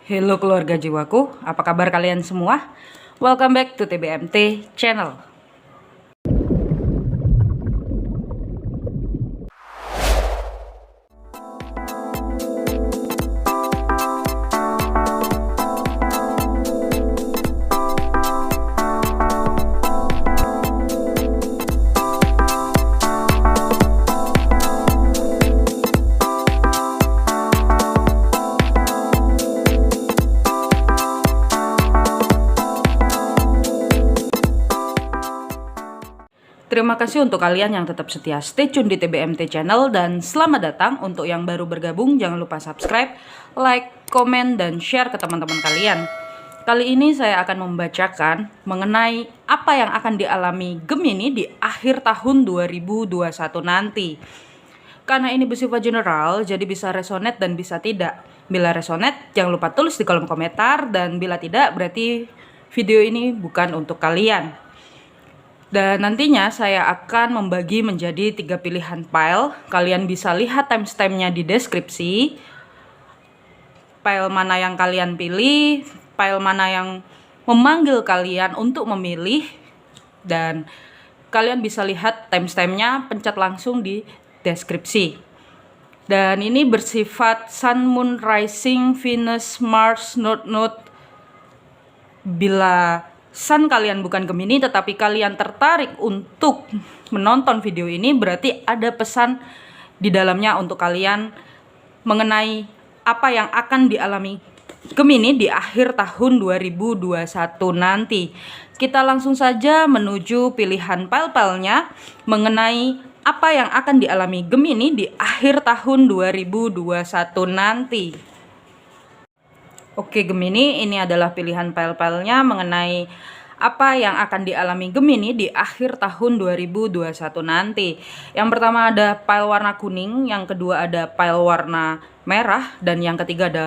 Halo keluarga jiwaku, apa kabar kalian semua? Welcome back to TBMT channel. Terima kasih untuk kalian yang tetap setia stay tune di TBMT channel, dan selamat datang untuk yang baru bergabung. Jangan lupa subscribe, like, komen, dan share ke teman-teman kalian. Kali ini saya akan membacakan mengenai apa yang akan dialami Gemini di akhir tahun 2021 nanti. Karena ini bersifat general, jadi bisa resonate dan bisa tidak. Bila resonate, jangan lupa tulis di kolom komentar, dan bila tidak, berarti video ini bukan untuk kalian. Dan nantinya saya akan membagi menjadi 3 pilihan file. Kalian bisa lihat timestampnya di deskripsi. File mana yang kalian pilih, file mana yang memanggil kalian untuk memilih, dan kalian bisa lihat timestampnya, pencet langsung di deskripsi. Dan ini bersifat Sun, Moon, Rising, Venus, Mars, North. Bila Sun kalian bukan Gemini tetapi kalian tertarik untuk menonton video ini, berarti ada pesan di dalamnya untuk kalian mengenai apa yang akan dialami Gemini di akhir tahun 2021 nanti. Kita langsung saja menuju pilihan file-filenya mengenai apa yang akan dialami Gemini di akhir tahun 2021 nanti. Oke Gemini, ini adalah pilihan file-filenya mengenai apa yang akan dialami Gemini di akhir tahun 2021 nanti. Yang pertama ada file warna kuning, yang kedua ada file warna merah, dan yang ketiga ada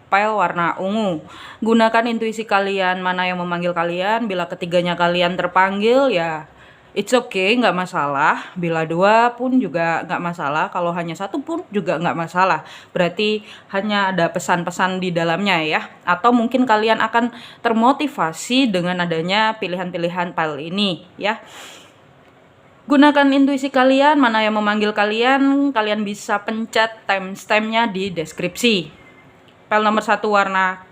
file warna ungu. Gunakan intuisi kalian mana yang memanggil kalian. Bila ketiganya kalian terpanggil, ya it's okay, nggak masalah. Bila 2 pun juga nggak masalah. Kalau hanya 1 pun juga nggak masalah. Berarti hanya ada pesan-pesan di dalamnya ya. Atau mungkin kalian akan termotivasi dengan adanya pilihan-pilihan file ini ya. Gunakan intuisi kalian, mana yang memanggil kalian. Kalian bisa pencet timestampnya di deskripsi. File nomor 1 warna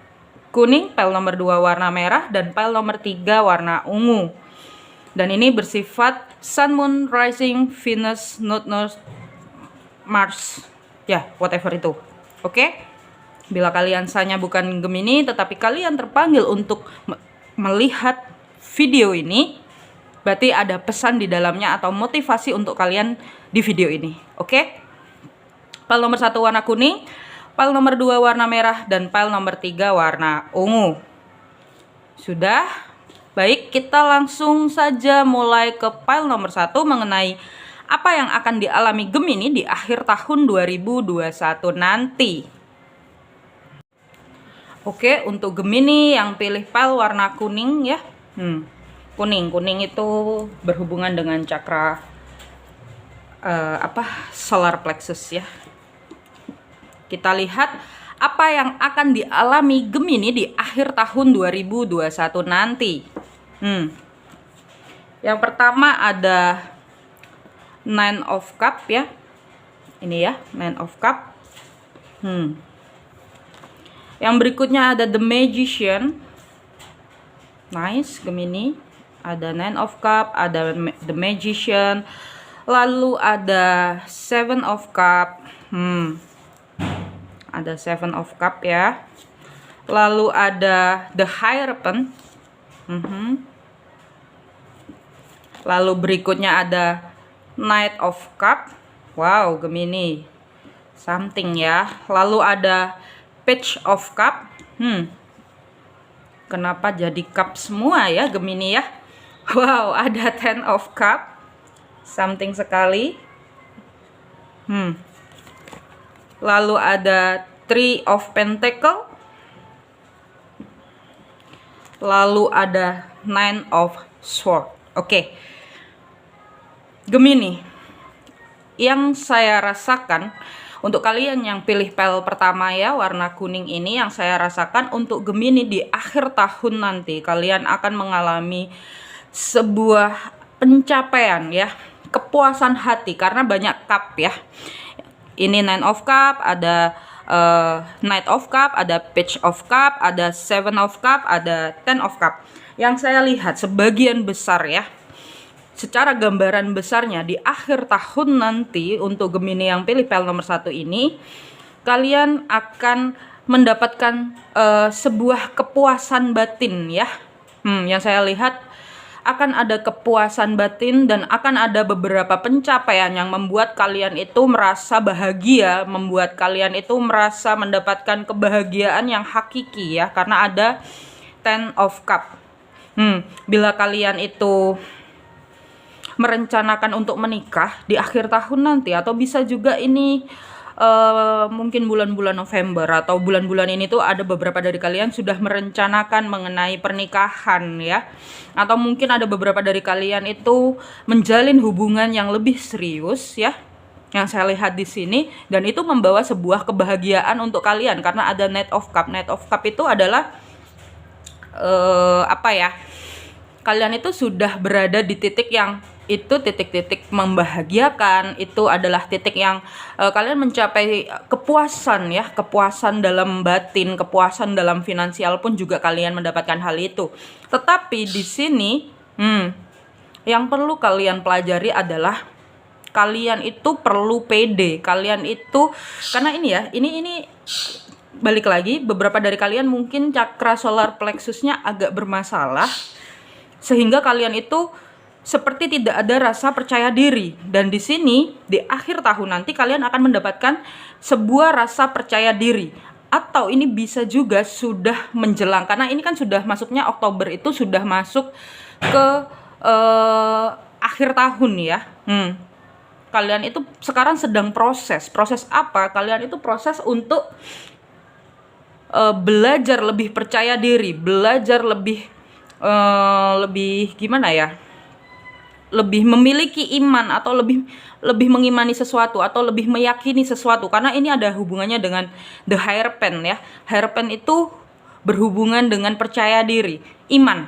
kuning, file nomor 2 warna merah, dan file nomor 3 warna ungu. Dan ini bersifat Sun, Moon, Rising, Venus, North, Mars, ya whatever itu. Oke? Bila kalian Sun-nya bukan Gemini tetapi kalian terpanggil untuk melihat video ini, berarti ada pesan di dalamnya atau motivasi untuk kalian di video ini. Oke? File nomor 1 warna kuning, file nomor 2 warna merah, dan file nomor 3 warna ungu. Sudah? Baik, kita langsung saja mulai ke file nomor 1 mengenai apa yang akan dialami Gemini di akhir tahun 2021 nanti. Oke, untuk Gemini yang pilih file warna kuning ya. Kuning itu berhubungan dengan cakra solar plexus ya. Kita lihat apa yang akan dialami Gemini di akhir tahun 2021 nanti. Yang pertama ada Nine of Cup ya. Ini ya, Nine of Cup. Yang berikutnya ada The Magician. Nice, Gemini. Ada Nine of Cup, ada The Magician. Lalu ada Seven of Cup. Ada Seven of Cup ya. Lalu ada The Hierophant. Lalu berikutnya ada Knight of Cup. Wow, Gemini. Something ya. Lalu ada Page of Cup. Kenapa jadi cup semua ya Gemini ya? Wow, ada Ten of Cup. Something sekali. Lalu ada Three of Pentacle. Lalu ada Nine of Sword. Oke. Gemini, yang saya rasakan Untuk kalian yang pilih pel pertama ya, warna kuning ini, yang saya rasakan untuk Gemini di akhir tahun nanti kalian akan mengalami sebuah pencapaian ya, kepuasan hati karena banyak cup ya. Ini Nine of Cup, ada Knight of Cup, ada Page of Cup, ada Seven of Cup, ada Ten of Cup. Yang saya lihat sebagian besar ya, secara gambaran besarnya di akhir tahun nanti untuk Gemini yang pilih pel nomor 1 ini, kalian akan mendapatkan sebuah kepuasan batin ya. Yang saya lihat akan ada kepuasan batin dan akan ada beberapa pencapaian yang membuat kalian itu merasa bahagia, membuat kalian itu merasa mendapatkan kebahagiaan yang hakiki ya, karena ada Ten of Cup. Bila kalian itu merencanakan untuk menikah di akhir tahun nanti, atau bisa juga ini mungkin bulan-bulan November atau bulan-bulan ini tuh ada beberapa dari kalian sudah merencanakan mengenai pernikahan ya, atau mungkin ada beberapa dari kalian itu menjalin hubungan yang lebih serius ya, yang saya lihat di sini, dan itu membawa sebuah kebahagiaan untuk kalian karena ada Knight of Cup. Knight of Cup itu adalah kalian itu sudah berada di titik yang itu titik-titik membahagiakan, itu adalah titik yang kalian mencapai kepuasan ya, kepuasan dalam batin, kepuasan dalam finansial pun juga kalian mendapatkan hal itu. Tetapi di sini yang perlu kalian pelajari adalah kalian itu perlu pede. Kalian itu karena ini ya, ini balik lagi, beberapa dari kalian mungkin cakra solar plexusnya agak bermasalah sehingga kalian itu seperti tidak ada rasa percaya diri, dan di sini di akhir tahun nanti kalian akan mendapatkan sebuah rasa percaya diri, atau ini bisa juga sudah menjelang karena ini kan sudah masuknya Oktober, itu sudah masuk ke akhir tahun ya. Kalian itu sekarang sedang proses apa? Kalian itu proses untuk belajar lebih percaya diri, belajar lebih gimana ya, lebih memiliki iman, atau lebih mengimani sesuatu, atau lebih meyakini sesuatu, karena ini ada hubungannya dengan the Hierophant ya. Hierophant itu berhubungan dengan percaya diri, iman.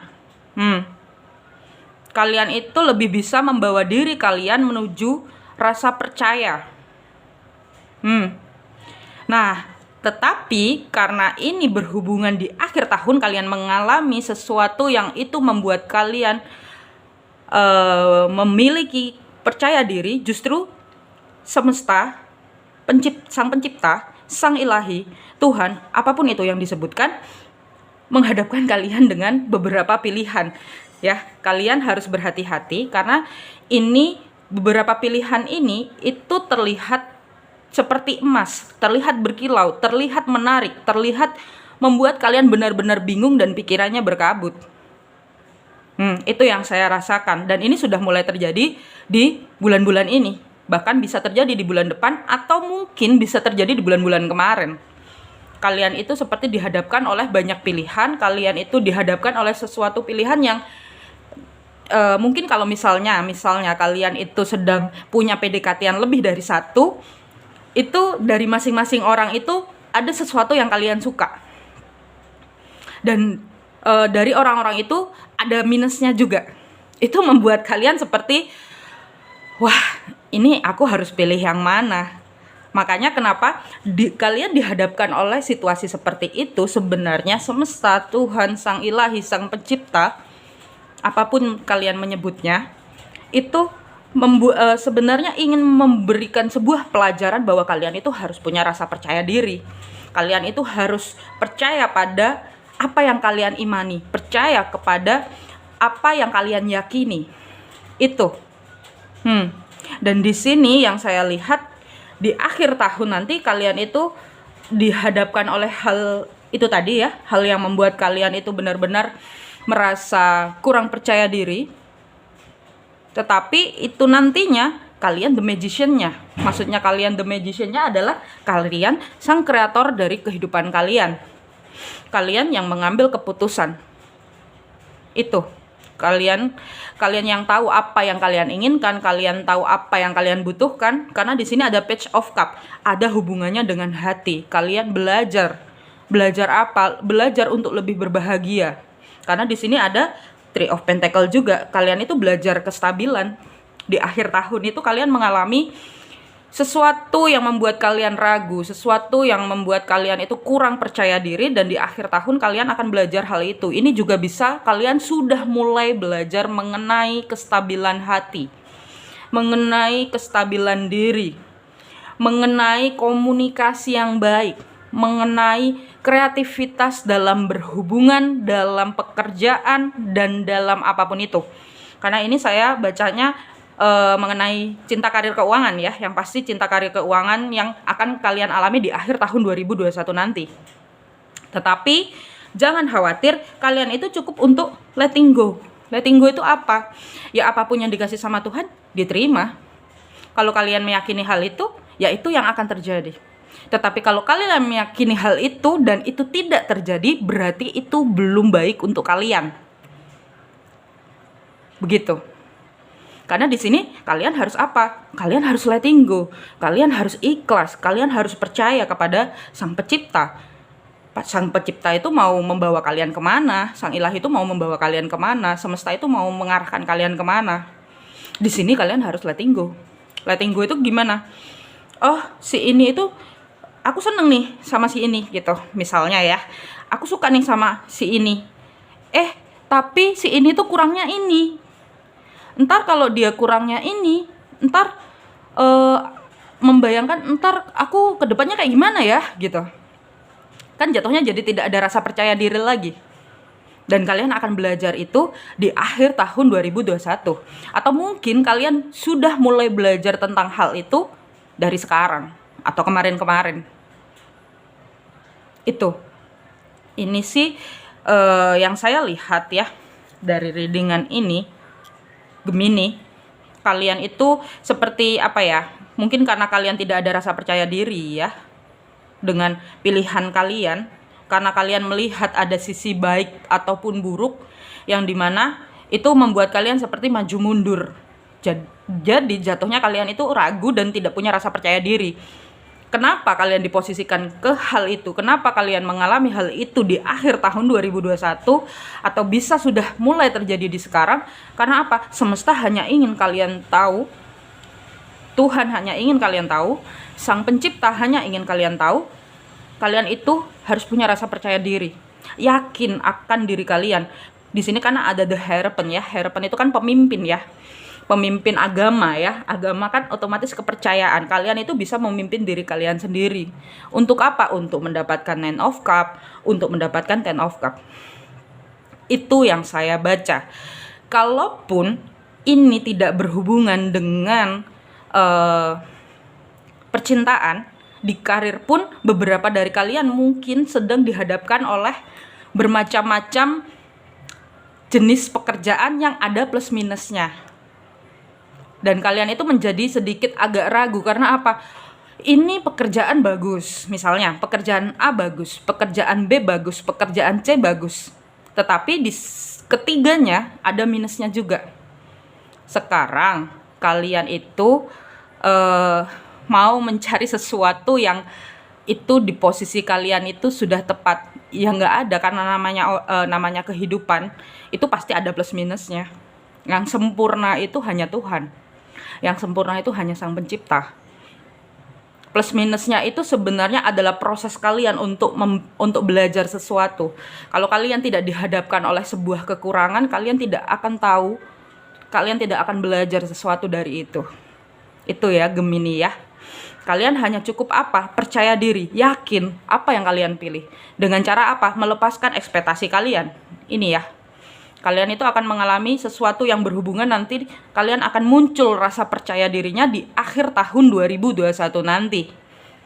Kalian itu lebih bisa membawa diri kalian menuju rasa percaya. Nah, tetapi karena ini berhubungan di akhir tahun, kalian mengalami sesuatu yang itu membuat kalian memiliki percaya diri. Justru semesta, sang pencipta, sang ilahi, Tuhan, apapun itu yang disebutkan, menghadapkan kalian dengan beberapa pilihan ya. Kalian harus berhati-hati karena ini beberapa pilihan ini itu terlihat seperti emas, terlihat berkilau, terlihat menarik, terlihat membuat kalian benar-benar bingung dan pikirannya berkabut. Itu yang saya rasakan, dan ini sudah mulai terjadi di bulan-bulan ini, bahkan bisa terjadi di bulan depan, atau mungkin bisa terjadi di bulan-bulan kemarin. Kalian itu seperti dihadapkan oleh banyak pilihan, kalian itu dihadapkan oleh sesuatu pilihan yang mungkin kalau misalnya kalian itu sedang punya PDKT yang lebih dari satu, itu dari masing-masing orang itu ada sesuatu yang kalian suka, dan dari orang-orang itu ada minusnya juga. Itu membuat kalian seperti, wah, ini aku harus pilih yang mana. Makanya kenapa kalian dihadapkan oleh situasi seperti itu, sebenarnya semesta, Tuhan, sang ilahi, sang pencipta, apapun kalian menyebutnya, itu sebenarnya ingin memberikan sebuah pelajaran bahwa kalian itu harus punya rasa percaya diri. Kalian itu harus percaya pada apa yang kalian imani, percaya kepada apa yang kalian yakini. Itu. Dan di sini yang saya lihat di akhir tahun nanti kalian itu dihadapkan oleh hal itu tadi ya, hal yang membuat kalian itu benar-benar merasa kurang percaya diri. Tetapi itu nantinya kalian the magician-nya. Maksudnya kalian the magician-nya adalah kalian sang kreator dari kehidupan kalian. Kalian yang mengambil keputusan. Itu. Kalian yang tahu apa yang kalian inginkan, kalian tahu apa yang kalian butuhkan, karena di sini ada Page of Cup, ada hubungannya dengan hati. Kalian belajar apa? Belajar untuk lebih berbahagia. Karena di sini ada Three of Pentacle juga. Kalian itu belajar kestabilan. Di akhir tahun itu kalian mengalami sesuatu yang membuat kalian ragu, sesuatu yang membuat kalian itu kurang percaya diri, dan di akhir tahun kalian akan belajar hal itu. Ini juga bisa kalian sudah mulai belajar mengenai kestabilan hati, mengenai kestabilan diri, mengenai komunikasi yang baik, mengenai kreativitas dalam berhubungan, dalam pekerjaan, dan dalam apapun itu. Karena ini saya bacanya mengenai cinta karir keuangan ya, yang pasti cinta karir keuangan yang akan kalian alami di akhir tahun 2021 nanti. Tetapi jangan khawatir, kalian itu cukup untuk letting go. Letting go itu apa? Ya apapun yang dikasih sama Tuhan, diterima. Kalau kalian meyakini hal itu, ya itu yang akan terjadi. Tetapi kalau kalian meyakini hal itu dan itu tidak terjadi, berarti itu belum baik untuk kalian. Begitu. Karena di sini kalian harus apa? Kalian harus letting go. Kalian harus ikhlas. Kalian harus percaya kepada Sang Pencipta. Sang Pencipta itu mau membawa kalian kemana? Sang Ilahi itu mau membawa kalian kemana? Semesta itu mau mengarahkan kalian kemana? Di sini kalian harus letting go. Letting go itu gimana? Oh, si ini itu aku seneng nih sama si ini gitu. Misalnya ya, aku suka nih sama si ini. Tapi si ini tuh kurangnya ini. Ntar kalau dia kurangnya ini, ntar membayangkan ntar aku kedepannya kayak gimana ya gitu. Kan jatuhnya jadi tidak ada rasa percaya diri lagi. Dan kalian akan belajar itu di akhir tahun 2021. Atau mungkin kalian sudah mulai belajar tentang hal itu dari sekarang atau kemarin-kemarin. Itu. Ini sih yang saya lihat ya dari readingan ini. Gemini, kalian itu seperti apa ya? Mungkin karena kalian tidak ada rasa percaya diri ya dengan pilihan kalian, karena kalian melihat ada sisi baik ataupun buruk yang dimana itu membuat kalian seperti maju mundur. Jadi jatuhnya kalian itu ragu dan tidak punya rasa percaya diri. Kenapa kalian diposisikan ke hal itu? Kenapa kalian mengalami hal itu di akhir tahun 2021 atau bisa sudah mulai terjadi di sekarang? Karena apa? Semesta hanya ingin kalian tahu, Tuhan hanya ingin kalian tahu, Sang Pencipta hanya ingin kalian tahu, kalian itu harus punya rasa percaya diri, yakin akan diri kalian. Di sini karena ada the Hierophant ya, Hierophant itu kan pemimpin ya. Pemimpin agama ya, agama kan otomatis kepercayaan. Kalian itu bisa memimpin diri kalian sendiri. Untuk apa? Untuk mendapatkan Nine of Cup, untuk mendapatkan Ten of Cup. Itu yang saya baca. Kalaupun ini tidak berhubungan dengan percintaan, di karir pun beberapa dari kalian mungkin sedang dihadapkan oleh bermacam-macam jenis pekerjaan yang ada plus minusnya. Dan kalian itu menjadi sedikit agak ragu karena apa? Ini pekerjaan bagus, misalnya pekerjaan A bagus, pekerjaan B bagus, pekerjaan C bagus. Tetapi di ketiganya ada minusnya juga. Sekarang kalian itu mau mencari sesuatu yang itu di posisi kalian itu sudah tepat. Ya nggak ada, karena namanya kehidupan itu pasti ada plus minusnya. Yang sempurna itu hanya Tuhan. Yang sempurna itu hanya Sang Pencipta. Plus minusnya itu sebenarnya adalah proses kalian untuk belajar sesuatu. Kalau kalian tidak dihadapkan oleh sebuah kekurangan, kalian tidak akan tahu, kalian tidak akan belajar sesuatu dari itu. Itu ya Gemini ya. Kalian hanya cukup apa? Percaya diri, yakin apa yang kalian pilih. Dengan cara apa? Melepaskan ekspektasi kalian. Ini ya. Kalian itu akan mengalami sesuatu yang berhubungan, nanti kalian akan muncul rasa percaya dirinya di akhir tahun 2021 nanti.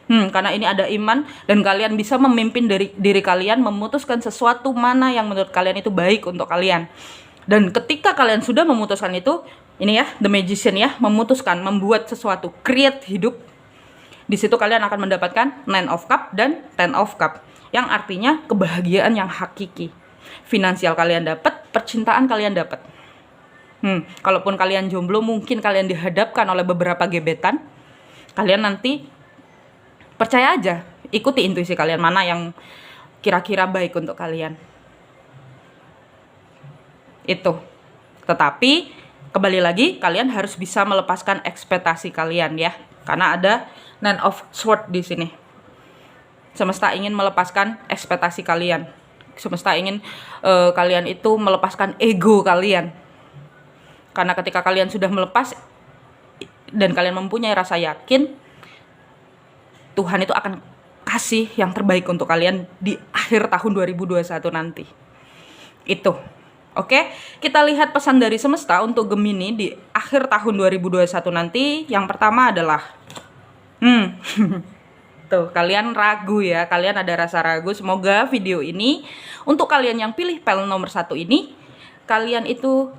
Karena ini ada iman dan kalian bisa memimpin diri kalian memutuskan sesuatu mana yang menurut kalian itu baik untuk kalian. Dan ketika kalian sudah memutuskan itu, ini ya, The Magician ya, memutuskan, membuat sesuatu, create hidup. Di situ kalian akan mendapatkan Nine of Cup dan Ten of Cup, yang artinya kebahagiaan yang hakiki. Finansial kalian dapat, percintaan kalian dapat. Kalaupun kalian jomblo, mungkin kalian dihadapkan oleh beberapa gebetan. Kalian nanti percaya aja, ikuti intuisi kalian mana yang kira-kira baik untuk kalian. Itu. Tetapi kembali lagi, kalian harus bisa melepaskan ekspektasi kalian ya. Karena ada Nine of Swords di sini. Semesta ingin melepaskan ekspektasi kalian. Semesta ingin kalian itu melepaskan ego kalian. Karena ketika kalian sudah melepas dan kalian mempunyai rasa yakin, Tuhan itu akan kasih yang terbaik untuk kalian di akhir tahun 2021 nanti. Itu. Oke, kita lihat pesan dari semesta untuk Gemini di akhir tahun 2021 nanti. Yang pertama adalah tuh, kalian ragu ya, kalian ada rasa ragu. Semoga video ini untuk kalian yang pilih pel nomor 1 ini, kalian itu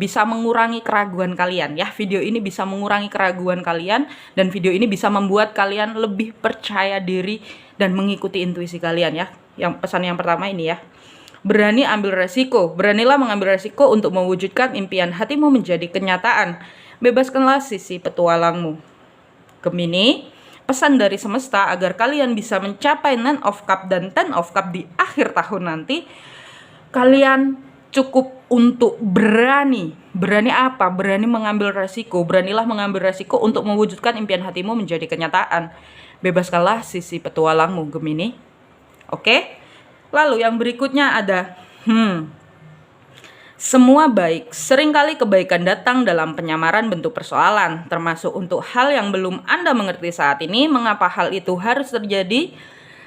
bisa mengurangi keraguan kalian ya. Video ini bisa mengurangi keraguan kalian, dan video ini bisa membuat kalian lebih percaya diri dan mengikuti intuisi kalian ya. Yang pesan yang pertama ini ya. Berani ambil resiko, beranilah mengambil resiko untuk mewujudkan impian hatimu menjadi kenyataan. Bebaskanlah sisi petualangmu. Gemini, pesan dari semesta agar kalian bisa mencapai Nine of Cups dan Ten of Cups di akhir tahun nanti. Kalian cukup untuk berani. Berani apa? Berani mengambil resiko. Beranilah mengambil resiko untuk mewujudkan impian hatimu menjadi kenyataan. Bebaskanlah sisi petualangmu, Gemini. Oke? Lalu yang berikutnya ada semua baik. Seringkali kebaikan datang dalam penyamaran bentuk persoalan, termasuk untuk hal yang belum Anda mengerti saat ini. Mengapa hal itu harus terjadi?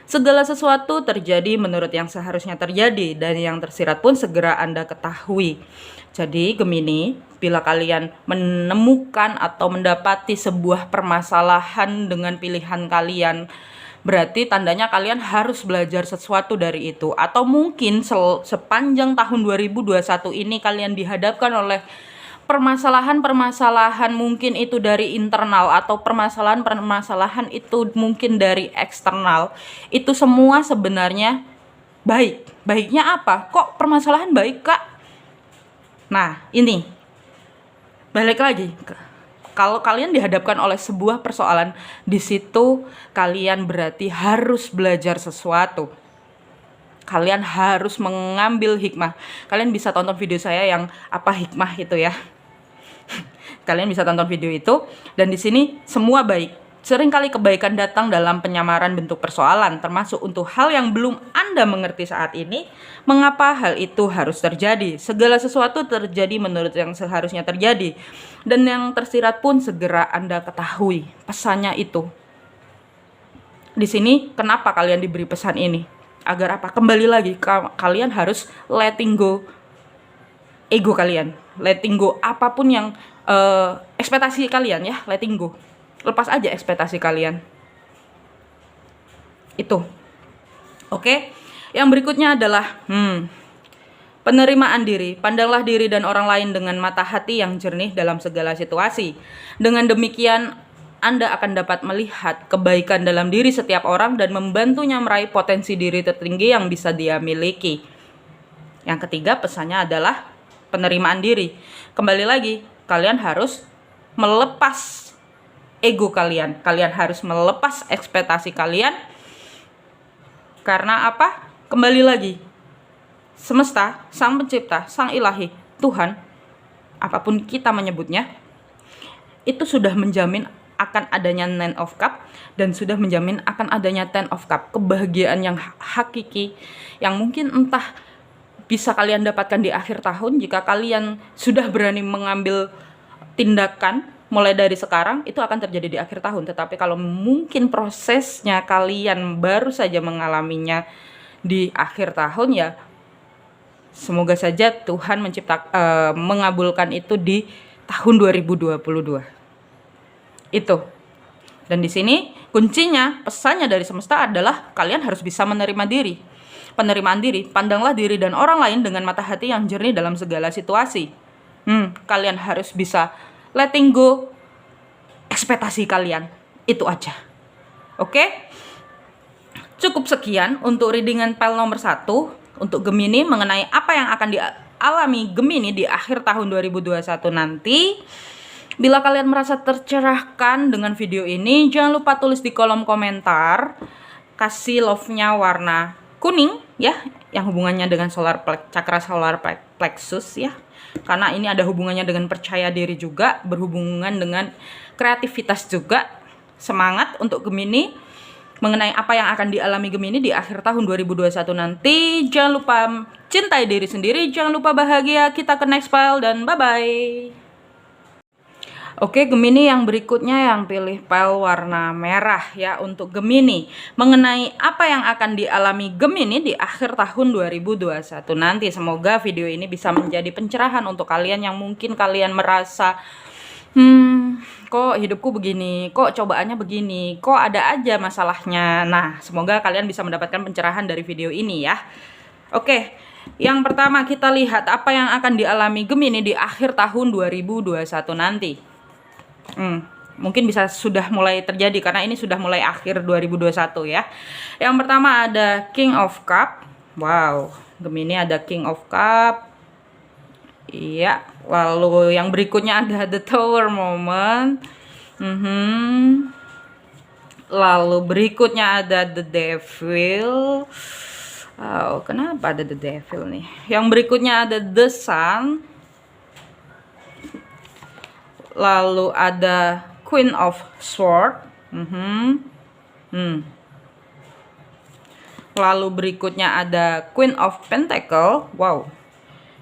Segala sesuatu terjadi menurut yang seharusnya terjadi, dan yang tersirat pun segera Anda ketahui. Jadi Gemini, bila kalian menemukan atau mendapati sebuah permasalahan dengan pilihan kalian, berarti tandanya kalian harus belajar sesuatu dari itu. Atau mungkin sepanjang tahun 2021 ini kalian dihadapkan oleh permasalahan-permasalahan, mungkin itu dari internal atau permasalahan-permasalahan itu mungkin dari eksternal. Itu semua sebenarnya baik. Baiknya apa? Kok permasalahan baik, Kak? Nah, ini balik lagi. Kalau kalian dihadapkan oleh sebuah persoalan, di situ kalian berarti harus belajar sesuatu. Kalian harus mengambil hikmah. Kalian bisa tonton video saya yang apa hikmah itu ya. Kalian bisa tonton video itu, dan di sini semua baik. Seringkali kebaikan datang dalam penyamaran bentuk persoalan, termasuk untuk hal yang belum Anda mengerti saat ini. Mengapa hal itu harus terjadi? Segala sesuatu terjadi menurut yang seharusnya terjadi, dan yang tersirat pun segera Anda ketahui. Pesannya itu. Di sini kenapa kalian diberi pesan ini? Agar apa? Kembali lagi, kalian harus letting go ego kalian. Letting go apapun yang ekspektasi kalian ya, letting go. Lepas aja ekspektasi kalian. Itu. Oke. Yang berikutnya adalah penerimaan diri. Pandanglah diri dan orang lain dengan mata hati yang jernih dalam segala situasi. Dengan demikian, Anda akan dapat melihat kebaikan dalam diri setiap orang dan membantunya meraih potensi diri tertinggi yang bisa dia miliki. Yang ketiga, pesannya adalah penerimaan diri. Kembali lagi, kalian harus melepas ego kalian. Kalian harus melepas ekspektasi kalian. Karena apa? Kembali lagi, semesta, sang pencipta, sang ilahi, Tuhan, apapun kita menyebutnya, itu sudah menjamin akan adanya Nine of Cups, dan sudah menjamin akan adanya Ten of Cups. Kebahagiaan yang hakiki, yang mungkin entah bisa kalian dapatkan di akhir tahun jika kalian sudah berani mengambil tindakan. Mulai dari sekarang itu akan terjadi di akhir tahun. Tetapi kalau mungkin prosesnya kalian baru saja mengalaminya di akhir tahun, ya semoga saja Tuhan mengabulkan itu di tahun 2022. Itu. Dan di sini kuncinya, pesannya dari semesta adalah kalian harus bisa menerima diri. Penerimaan diri, pandanglah diri dan orang lain dengan mata hati yang jernih dalam segala situasi. Kalian harus bisa letting go ekspektasi kalian. Itu aja. Oke? Cukup sekian untuk readingan pel nomor 1 untuk Gemini mengenai apa yang akan alami Gemini di akhir tahun 2021 nanti. Bila kalian merasa tercerahkan dengan video ini, jangan lupa tulis di kolom komentar, kasih love-nya warna kuning ya, yang hubungannya dengan cakra solar plexus ya. Karena ini ada hubungannya dengan percaya diri juga, berhubungan dengan kreativitas juga. Semangat untuk Gemini mengenai apa yang akan dialami Gemini di akhir tahun 2021 nanti. Jangan lupa cintai diri sendiri, jangan lupa bahagia. Kita ke next file dan bye-bye. Oke, Gemini yang berikutnya yang pilih file warna merah ya untuk Gemini. Mengenai apa yang akan dialami Gemini di akhir tahun 2021 nanti. Semoga video ini bisa menjadi pencerahan untuk kalian yang mungkin kalian merasa kok hidupku begini, kok cobaannya begini, kok ada aja masalahnya. Nah, semoga kalian bisa mendapatkan pencerahan dari video ini ya. Oke, yang pertama kita lihat apa yang akan dialami Gemini di akhir tahun 2021 nanti. Mungkin bisa sudah mulai terjadi karena ini sudah mulai akhir 2021 ya. Yang pertama ada King of Cup. Wow, Gemini ada King of Cup. Iya, lalu yang berikutnya ada The Tower Moment. Lalu berikutnya ada The Devil. Oh, kenapa ada The Devil nih? Yang berikutnya ada The Sun. Lalu ada Queen of Swords. Lalu berikutnya ada Queen of Pentacle. Wow,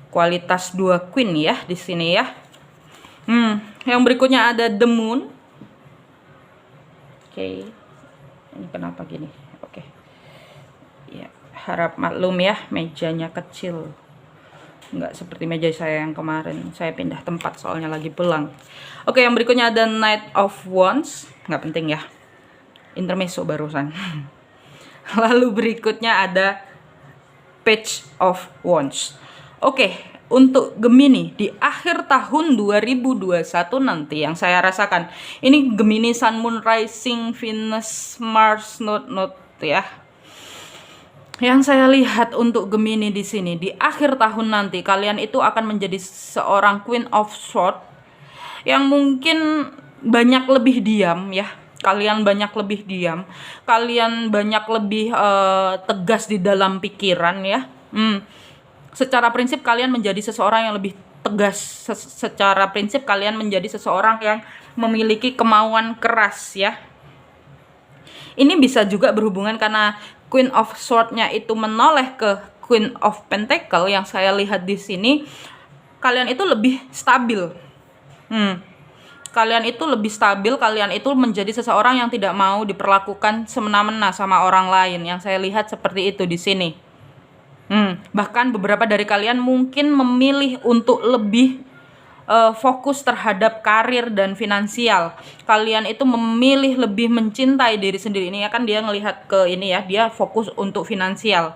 kualitas 2 Queen ya di sini ya. Yang berikutnya ada The Moon. Oke, ini kenapa gini? Oke, ya harap maklum ya, mejanya kecil. Nggak seperti meja saya yang kemarin, saya pindah tempat soalnya lagi pulang. Oke, yang berikutnya ada Knight of Wands. Nggak penting ya, intermezzo barusan. Lalu berikutnya ada Page of Wands. Oke, untuk Gemini di akhir tahun 2021 nanti yang saya rasakan, ini Gemini Sun, Moon, Rising, Venus, Mars, Note ya. Yang saya lihat untuk Gemini di sini di akhir tahun nanti, kalian itu akan menjadi seorang Queen of Swords yang mungkin banyak lebih diam ya. Kalian banyak lebih diam, kalian banyak lebih tegas di dalam pikiran ya. Secara prinsip kalian menjadi seseorang yang lebih tegas. Secara prinsip kalian menjadi seseorang yang memiliki kemauan keras ya. Ini bisa juga berhubungan karena Queen of Swords-nya itu menoleh ke Queen of Pentacle. Yang saya lihat di sini, kalian itu lebih stabil. Kalian itu lebih stabil, kalian itu menjadi seseorang yang tidak mau diperlakukan semena-mena sama orang lain. Yang saya lihat seperti itu di sini. Bahkan beberapa dari kalian mungkin memilih untuk lebih fokus terhadap karir dan finansial. Kalian itu memilih lebih mencintai diri sendiri. Ini ya kan dia ngelihat ke ini ya, dia fokus untuk finansial.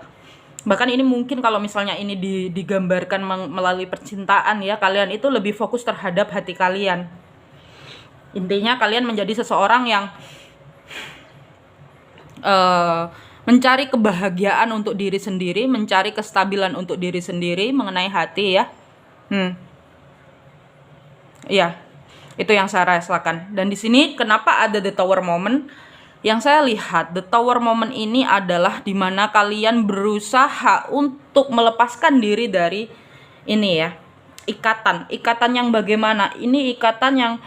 Bahkan ini mungkin kalau misalnya ini digambarkan melalui percintaan ya, kalian itu lebih fokus terhadap hati kalian. Intinya kalian menjadi seseorang yang mencari kebahagiaan untuk diri sendiri, mencari kestabilan untuk diri sendiri mengenai hati ya. Iya, itu yang saya rasakan. Dan di sini kenapa ada The Tower Moment? Yang saya lihat The Tower Moment ini adalah dimana kalian berusaha untuk melepaskan diri dari ini ya, ikatan yang bagaimana? Ini ikatan yang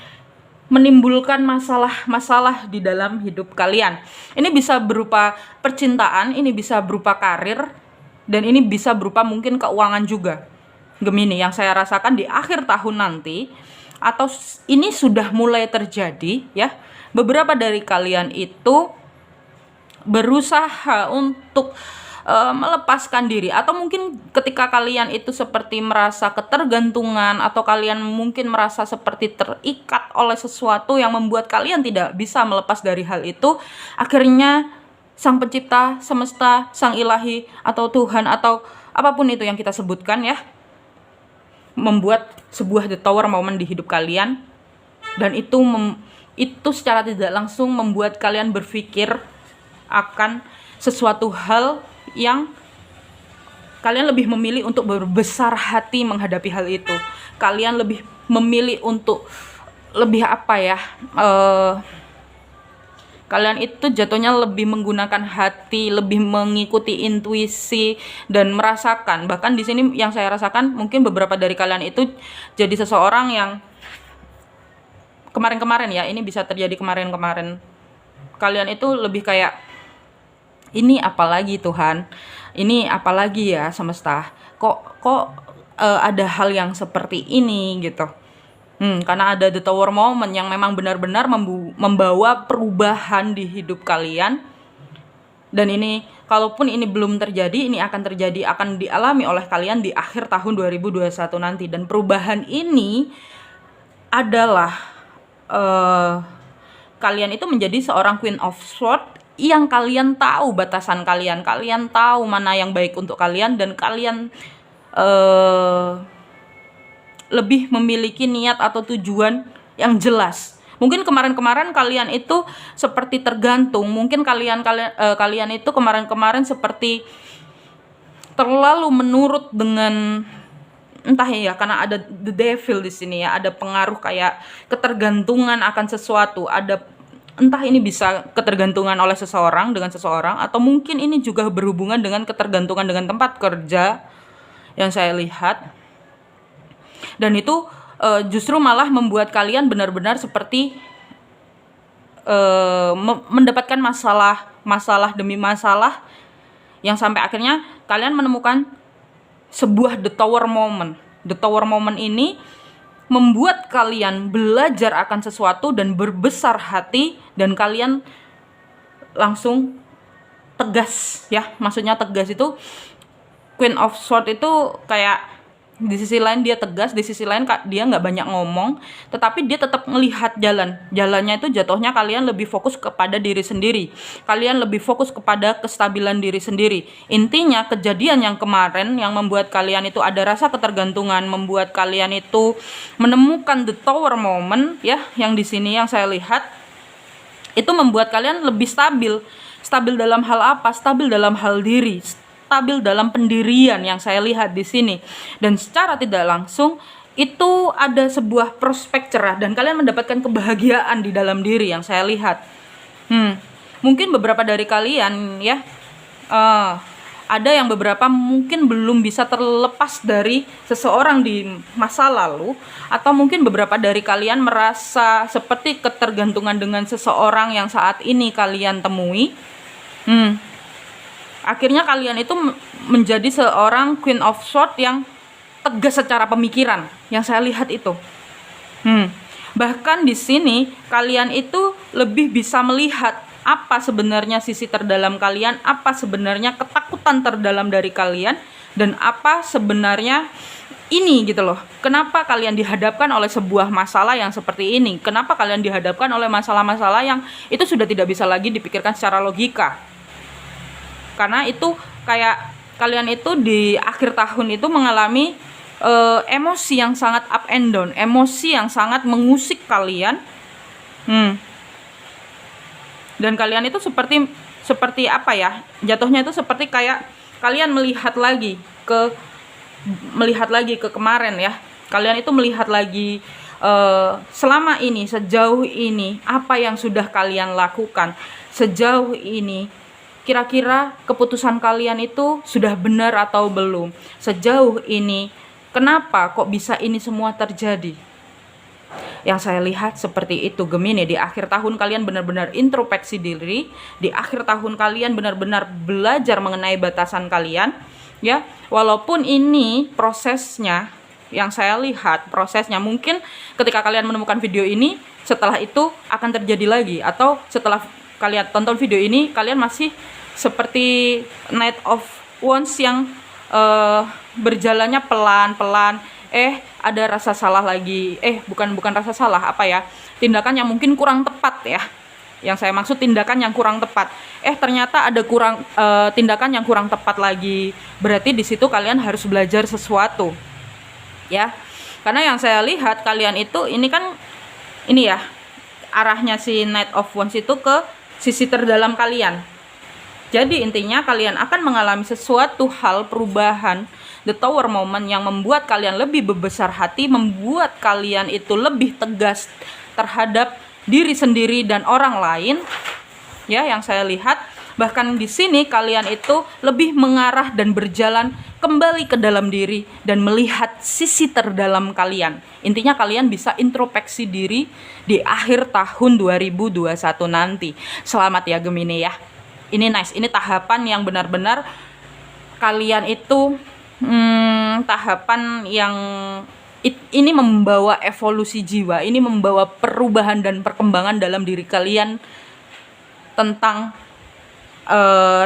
menimbulkan masalah-masalah di dalam hidup kalian. Ini bisa berupa percintaan, ini bisa berupa karir, dan ini bisa berupa mungkin keuangan juga. Gemini yang saya rasakan di akhir tahun nanti, atau ini sudah mulai terjadi ya. Beberapa dari kalian itu berusaha untuk melepaskan diri, atau mungkin ketika kalian itu seperti merasa ketergantungan, atau kalian mungkin merasa seperti terikat oleh sesuatu yang membuat kalian tidak bisa melepas dari hal itu. Akhirnya Sang Pencipta, semesta, Sang Ilahi, atau Tuhan, atau apapun itu yang kita sebutkan ya, membuat sebuah The Tower Moment di hidup kalian. Dan itu secara tidak langsung membuat kalian berpikir akan sesuatu hal yang Kalian lebih memilih untuk berbesar hati menghadapi hal itu. Kalian lebih memilih untuk lebih apa ya, kalian itu jatuhnya lebih menggunakan hati, lebih mengikuti intuisi dan merasakan. Bahkan di sini yang saya rasakan, mungkin beberapa dari kalian itu jadi seseorang yang kemarin-kemarin ya, ini bisa terjadi kemarin-kemarin. Kalian itu lebih kayak, ini apalagi Tuhan, ini apalagi ya semesta, kok ada hal yang seperti ini gitu. Karena ada the tower moment yang memang benar-benar membawa perubahan di hidup kalian. Dan ini, kalaupun ini belum terjadi, ini akan terjadi, akan dialami oleh kalian di akhir tahun 2021 nanti. Dan perubahan ini adalah kalian itu menjadi seorang Queen of Swords yang kalian tahu batasan kalian, kalian tahu mana yang baik untuk kalian, dan kalian lebih memiliki niat atau tujuan yang jelas. Mungkin kemarin-kemarin kalian itu seperti tergantung. Mungkin kalian itu kemarin-kemarin seperti terlalu menurut dengan, entah ya, karena ada the devil di sini ya, ada pengaruh kayak ketergantungan akan sesuatu. Ada, entah ini bisa ketergantungan oleh seseorang dengan seseorang, atau mungkin ini juga berhubungan dengan ketergantungan dengan tempat kerja yang saya lihat. Dan itu justru malah membuat kalian benar-benar seperti mendapatkan masalah demi masalah, yang sampai akhirnya kalian menemukan sebuah the tower moment. The tower moment ini membuat kalian belajar akan sesuatu dan berbesar hati, dan kalian langsung tegas ya. Maksudnya tegas itu, Queen of Swords itu kayak di sisi lain dia tegas, di sisi lain dia nggak banyak ngomong, tetapi dia tetap melihat jalannya itu jatuhnya kalian lebih fokus kepada diri sendiri, kalian lebih fokus kepada kestabilan diri sendiri. Intinya kejadian yang kemarin yang membuat kalian itu ada rasa ketergantungan, membuat kalian itu menemukan the tower moment ya, yang di sini yang saya lihat itu membuat kalian lebih stabil dalam hal apa? Stabil dalam hal diri, stabil dalam pendirian yang saya lihat di sini. Dan secara tidak langsung itu ada sebuah prospek cerah dan kalian mendapatkan kebahagiaan di dalam diri yang saya lihat. Mungkin beberapa dari kalian ya, ada yang beberapa mungkin belum bisa terlepas dari seseorang di masa lalu, atau mungkin beberapa dari kalian merasa seperti ketergantungan dengan seseorang yang saat ini kalian temui. Akhirnya kalian itu menjadi seorang Queen of Swords yang tegas secara pemikiran, yang saya lihat itu. Bahkan di sini kalian itu lebih bisa melihat apa sebenarnya sisi terdalam kalian, apa sebenarnya ketakutan terdalam dari kalian, dan apa sebenarnya ini gitu loh. Kenapa kalian dihadapkan oleh sebuah masalah yang seperti ini? Kenapa kalian dihadapkan oleh masalah-masalah yang itu sudah tidak bisa lagi dipikirkan secara logika? Karena itu kayak kalian itu di akhir tahun itu mengalami emosi yang sangat up and down, emosi yang sangat mengusik kalian. Dan kalian itu seperti apa ya? Jatuhnya itu seperti kayak kalian melihat lagi ke kemarin ya. Kalian itu melihat lagi selama ini, sejauh ini apa yang sudah kalian lakukan sejauh ini. Kira-kira keputusan kalian itu sudah benar atau belum? Sejauh ini, kenapa kok bisa ini semua terjadi? Yang saya lihat seperti itu, Gemini. Di akhir tahun kalian benar-benar introspeksi diri. Di akhir tahun kalian benar-benar belajar mengenai batasan kalian. Ya, walaupun ini prosesnya, yang saya lihat prosesnya, mungkin ketika kalian menemukan video ini, setelah itu akan terjadi lagi. Atau setelah kalian tonton video ini, kalian masih seperti Knight of Wands yang berjalannya pelan-pelan, ada rasa salah lagi, bukan rasa salah, apa ya, tindakan yang mungkin kurang tepat ya. Yang saya maksud tindakan yang kurang tepat. Ternyata ada tindakan yang kurang tepat lagi. Berarti di situ kalian harus belajar sesuatu. Ya. Karena yang saya lihat kalian itu ini kan ini ya, arahnya si Knight of Wands itu ke sisi terdalam kalian. Jadi intinya kalian akan mengalami sesuatu hal perubahan, the tower moment, yang membuat kalian lebih berbesar hati, membuat kalian itu lebih tegas terhadap diri sendiri dan orang lain. Ya, yang saya lihat bahkan di sini kalian itu lebih mengarah dan berjalan kembali ke dalam diri dan melihat sisi terdalam kalian. Intinya kalian bisa introspeksi diri di akhir tahun 2021 nanti. Selamat ya Gemini ya. Ini nice, ini tahapan yang benar-benar kalian itu tahapan yang ini membawa evolusi jiwa, ini membawa perubahan dan perkembangan dalam diri kalian tentang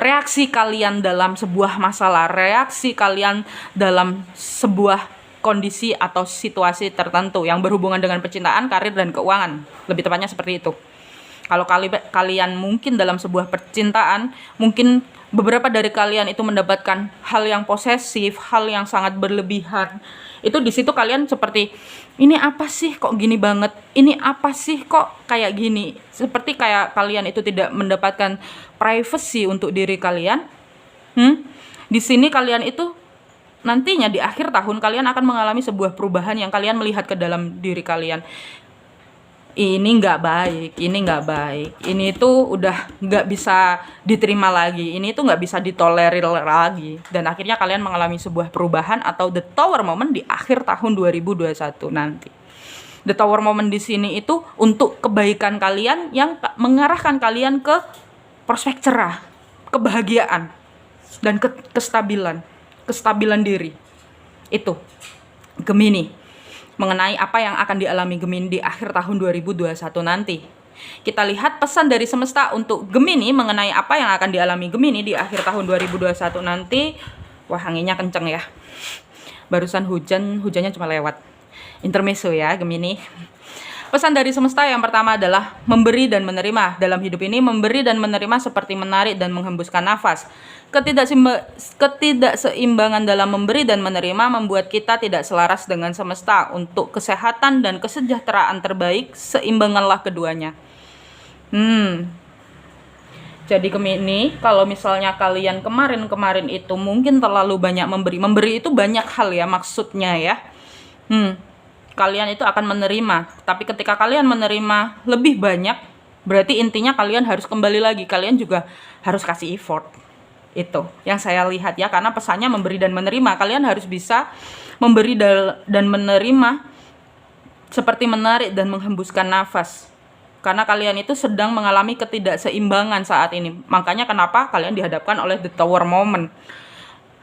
reaksi kalian dalam sebuah masalah, reaksi kalian dalam sebuah kondisi atau situasi tertentu yang berhubungan dengan percintaan, karir, dan keuangan. Lebih tepatnya seperti itu. Kalau kalian mungkin dalam sebuah percintaan, mungkin beberapa dari kalian itu mendapatkan hal yang posesif, hal yang sangat berlebihan. Itu di situ kalian seperti, ini apa sih kok gini banget? Ini apa sih kok kayak gini? Seperti kayak kalian itu tidak mendapatkan privacy untuk diri kalian. Di sini kalian itu nantinya di akhir tahun kalian akan mengalami sebuah perubahan yang kalian melihat ke dalam diri kalian. Ini nggak baik, ini tuh udah nggak bisa diterima lagi, ini tuh nggak bisa ditolerir lagi, dan akhirnya kalian mengalami sebuah perubahan atau the tower moment di akhir tahun 2021 nanti. The tower moment di sini itu untuk kebaikan kalian yang mengarahkan kalian ke prospek cerah, kebahagiaan, dan kestabilan diri. Itu Gemini. Mengenai apa yang akan dialami Gemini di akhir tahun 2021 nanti. Kita lihat pesan dari semesta untuk Gemini mengenai apa yang akan dialami Gemini di akhir tahun 2021 nanti. Wah, anginnya kenceng ya. Barusan hujannya cuma lewat. Intermezzo ya Gemini. Pesan dari semesta yang pertama adalah memberi dan menerima. Dalam hidup ini memberi dan menerima seperti menarik dan menghembuskan nafas. Ketidakseimbangan dalam memberi dan menerima membuat kita tidak selaras dengan semesta. Untuk kesehatan dan kesejahteraan terbaik, seimbanganlah keduanya. Jadi Gemini, kalau misalnya kalian kemarin itu mungkin terlalu banyak memberi itu banyak hal ya maksudnya ya. Kalian itu akan menerima, tapi ketika kalian menerima lebih banyak, berarti intinya kalian harus kembali lagi, kalian juga harus kasih effort. Itu yang saya lihat ya, karena pesannya memberi dan menerima. Kalian harus bisa memberi dan menerima seperti menarik dan menghembuskan nafas, karena kalian itu sedang mengalami ketidakseimbangan saat ini. Makanya kenapa kalian dihadapkan oleh the tower moment.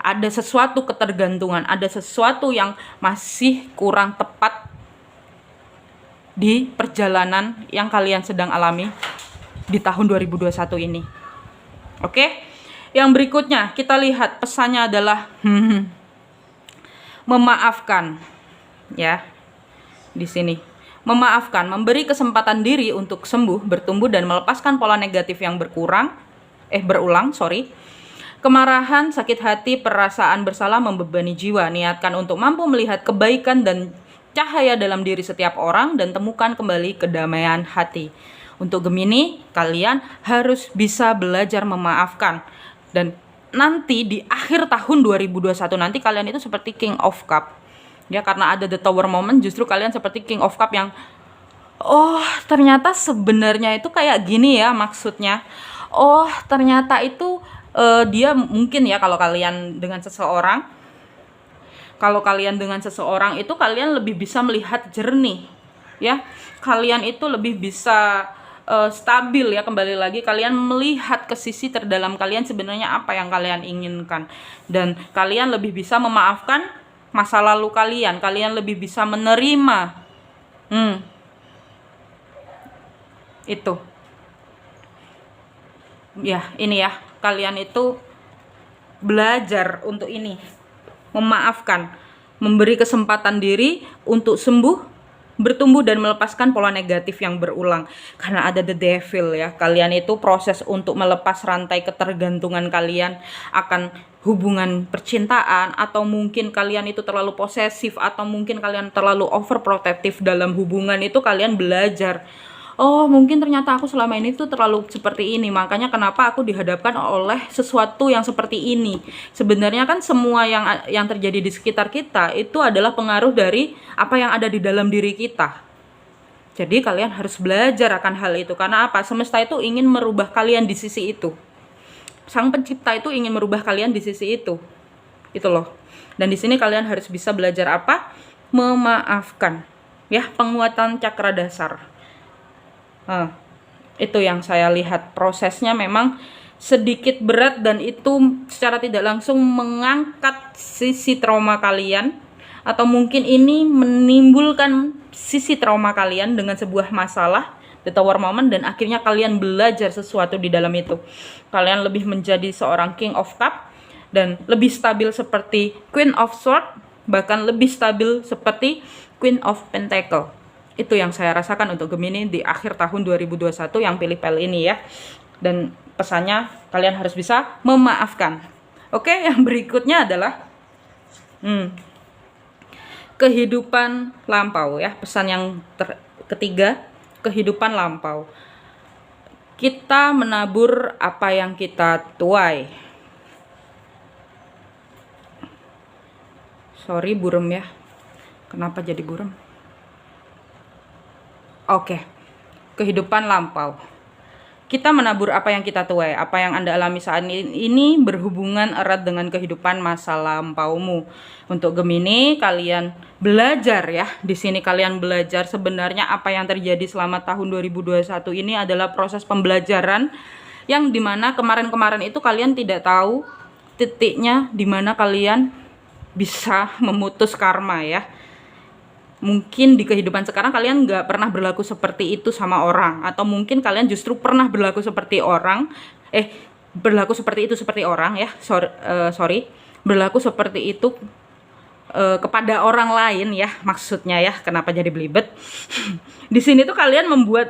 Ada sesuatu ketergantungan, ada sesuatu yang masih kurang tepat di perjalanan yang kalian sedang alami di tahun 2021 ini. Oke? Yang berikutnya kita lihat pesannya adalah memaafkan. Ya. Di sini. Memaafkan, memberi kesempatan diri untuk sembuh, bertumbuh dan melepaskan pola negatif yang berulang. Kemarahan, sakit hati, perasaan bersalah membebani jiwa. Niatkan untuk mampu melihat kebaikan dan cahaya dalam diri setiap orang dan temukan kembali kedamaian hati. Untuk Gemini, kalian harus bisa belajar memaafkan. Dan nanti di akhir tahun 2021 nanti kalian itu seperti King of Cup. Ya, karena ada the tower moment, justru kalian seperti King of Cup yang ternyata sebenarnya itu kayak gini ya maksudnya. Ternyata itu dia mungkin ya, kalau kalian dengan seseorang itu kalian lebih bisa melihat jernih ya, kalian itu lebih bisa stabil ya, kembali lagi kalian melihat ke sisi terdalam kalian sebenarnya apa yang kalian inginkan, dan kalian lebih bisa memaafkan masa lalu kalian lebih bisa menerima itu ya, ini ya, kalian itu belajar untuk ini, memaafkan, memberi kesempatan diri untuk sembuh, bertumbuh dan melepaskan pola negatif yang berulang. Karena ada the devil ya, kalian itu proses untuk melepas rantai ketergantungan kalian akan hubungan percintaan, atau mungkin kalian itu terlalu posesif, atau mungkin kalian terlalu overprotective dalam hubungan itu. Kalian belajar oh mungkin ternyata aku selama ini tuh terlalu seperti ini, makanya kenapa aku dihadapkan oleh sesuatu yang seperti ini. Sebenarnya kan semua yang terjadi di sekitar kita itu adalah pengaruh dari apa yang ada di dalam diri kita. Jadi kalian harus belajar akan hal itu. Karena apa? Semesta itu ingin merubah kalian di sisi itu. Sang pencipta itu ingin merubah kalian di sisi itu. Itu loh. Dan di sini kalian harus bisa belajar apa? Memaafkan. Ya, penguatan cakra dasar. Itu yang saya lihat. Prosesnya memang sedikit berat dan itu secara tidak langsung mengangkat sisi trauma kalian, atau mungkin ini menimbulkan sisi trauma kalian dengan sebuah masalah, the tower moment, dan akhirnya kalian belajar sesuatu di dalam itu. Kalian lebih menjadi seorang king of cup dan lebih stabil seperti queen of sword, bahkan lebih stabil seperti queen of pentacle. Itu yang saya rasakan untuk Gemini di akhir tahun 2021 yang pilih pel ini ya. Dan pesannya kalian harus bisa memaafkan. Oke, yang berikutnya adalah kehidupan lampau ya. Pesan yang ketiga, kehidupan lampau. Kita menabur apa yang kita tuai. Sorry burem ya. Kenapa jadi burem? Oke. Kehidupan lampau. Kita menabur apa yang kita tuai. Apa yang Anda alami saat ini berhubungan erat dengan kehidupan masa lampaumu. Untuk Gemini, kalian belajar ya. Di sini kalian belajar sebenarnya apa yang terjadi selama tahun 2021 ini adalah proses pembelajaran yang dimana kemarin-kemarin itu kalian tidak tahu titiknya dimana kalian bisa memutus karma ya. Mungkin di kehidupan sekarang kalian nggak pernah berlaku seperti itu sama orang, atau mungkin kalian justru pernah berlaku seperti orang, berlaku seperti itu seperti orang ya, berlaku seperti itu kepada orang lain ya, maksudnya ya, kenapa jadi belibet. Di sini tuh kalian membuat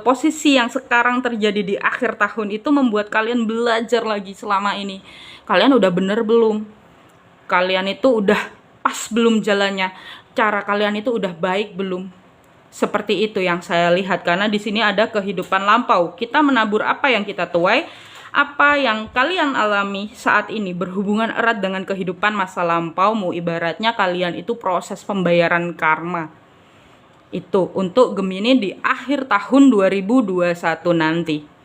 posisi yang sekarang terjadi di akhir tahun itu membuat kalian belajar lagi selama ini. Kalian udah bener belum? Kalian itu udah pas belum jalannya? Cara kalian itu udah baik belum? Seperti itu yang saya lihat, karena di sini ada kehidupan lampau. Kita menabur apa yang kita tuai. Apa yang kalian alami saat ini berhubungan erat dengan kehidupan masa lampaumu. Ibaratnya kalian itu proses pembayaran karma. Itu untuk Gemini di akhir tahun 2021 nanti.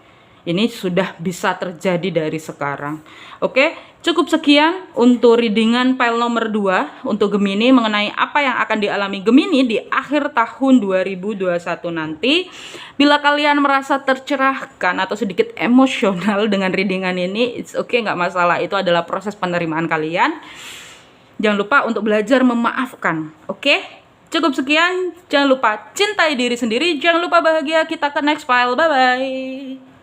Ini sudah bisa terjadi dari sekarang. Oke, cukup sekian untuk readingan pile nomor 2 untuk Gemini mengenai apa yang akan dialami Gemini di akhir tahun 2021 nanti. Bila kalian merasa tercerahkan atau sedikit emosional dengan readingan ini, it's okay, nggak masalah. Itu adalah proses penerimaan kalian. Jangan lupa untuk belajar memaafkan. Oke, cukup sekian. Jangan lupa cintai diri sendiri. Jangan lupa bahagia. Kita ke next file. Bye-bye.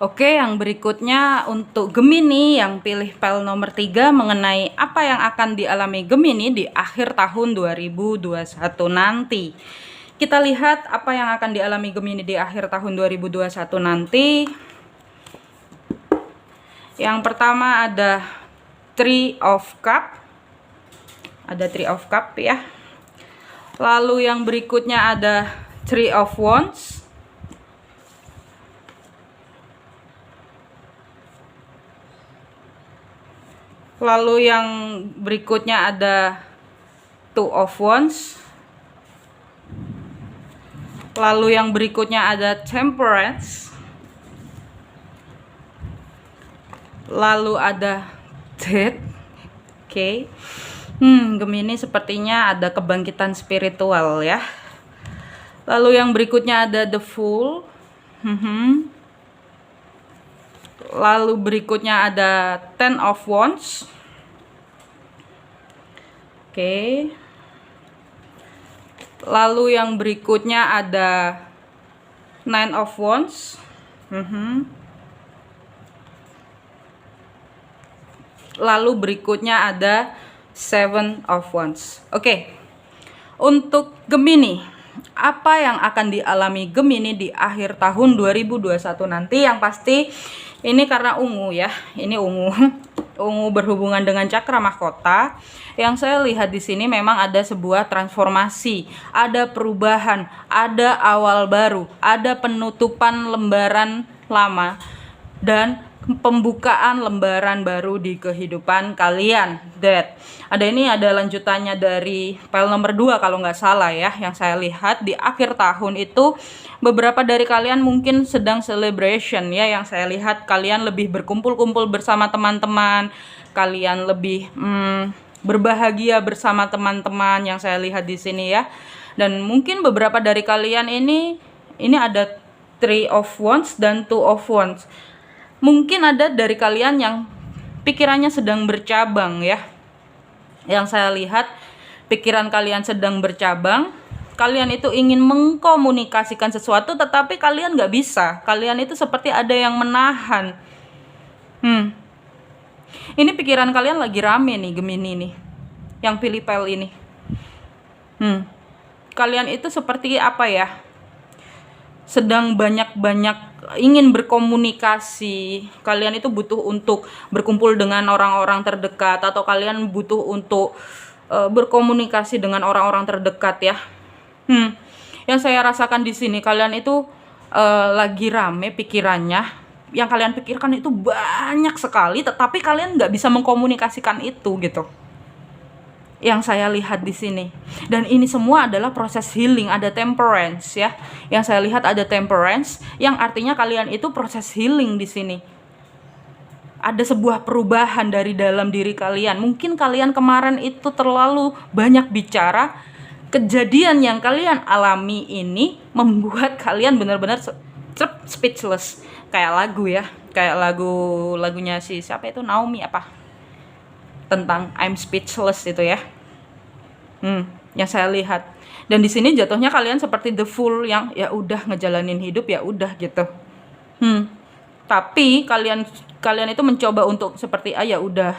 Oke, yang berikutnya untuk Gemini yang pilih pile nomor 3 mengenai apa yang akan dialami Gemini di akhir tahun 2021 nanti. Kita lihat apa yang akan dialami Gemini di akhir tahun 2021 nanti. Yang pertama ada Three of Cup. Ada Three of Cup ya. Lalu yang berikutnya ada Three of Wands. Lalu yang berikutnya ada Two of Wands. Lalu yang berikutnya ada Temperance. Lalu ada Death. Oke. Gemini sepertinya ada kebangkitan spiritual ya. Lalu yang berikutnya ada The Fool. Lalu berikutnya ada Ten of Wands. Oke. Lalu yang berikutnya ada Nine of Wands. Lalu berikutnya ada Seven of Wands. Oke. Untuk Gemini, apa yang akan dialami Gemini di akhir tahun 2021 nanti? Yang pasti ini karena ungu ya. Ini ungu. ungu berhubungan dengan cakra mahkota, yang saya lihat di sini memang ada sebuah transformasi, ada perubahan, ada awal baru, ada penutupan lembaran lama dan pembukaan lembaran baru di kehidupan kalian. Ada lanjutannya dari file nomor 2 kalau nggak salah ya, yang saya lihat di akhir tahun itu beberapa dari kalian mungkin sedang celebration ya, yang saya lihat kalian lebih berkumpul-kumpul bersama teman-teman, kalian lebih berbahagia bersama teman-teman yang saya lihat di sini ya. Dan mungkin beberapa dari kalian ini ada 3 of Wands dan 2 of Wands. Mungkin ada dari kalian yang pikirannya sedang bercabang ya. Yang saya lihat pikiran kalian sedang bercabang. Kalian itu ingin mengkomunikasikan sesuatu tetapi kalian nggak bisa. Kalian itu seperti ada yang menahan. Ini pikiran kalian lagi rame nih, Gemini nih. Yang pilih pile ini. Kalian itu seperti apa ya? Sedang banyak-banyak ingin berkomunikasi. Kalian itu butuh untuk berkumpul dengan orang-orang terdekat, atau kalian butuh untuk berkomunikasi dengan orang-orang terdekat ya. Yang saya rasakan di sini kalian itu lagi rame pikirannya. Yang kalian pikirkan itu banyak sekali, tetapi kalian nggak bisa mengkomunikasikan itu gitu. Yang saya lihat di sini. Dan ini semua adalah proses healing, ada temperance ya. Yang saya lihat ada temperance, yang artinya kalian itu proses healing di sini. Ada sebuah perubahan dari dalam diri kalian. Mungkin kalian kemarin itu terlalu banyak bicara. Kejadian yang kalian alami ini membuat kalian benar-benar speechless. Kayak lagu ya, kayak lagunya si siapa itu, Naomi apa? Tentang I'm speechless itu ya. Yang saya lihat. Dan di sini jatuhnya kalian seperti the fool yang ya udah ngejalanin hidup ya udah gitu. Tapi kalian itu mencoba untuk seperti ya udah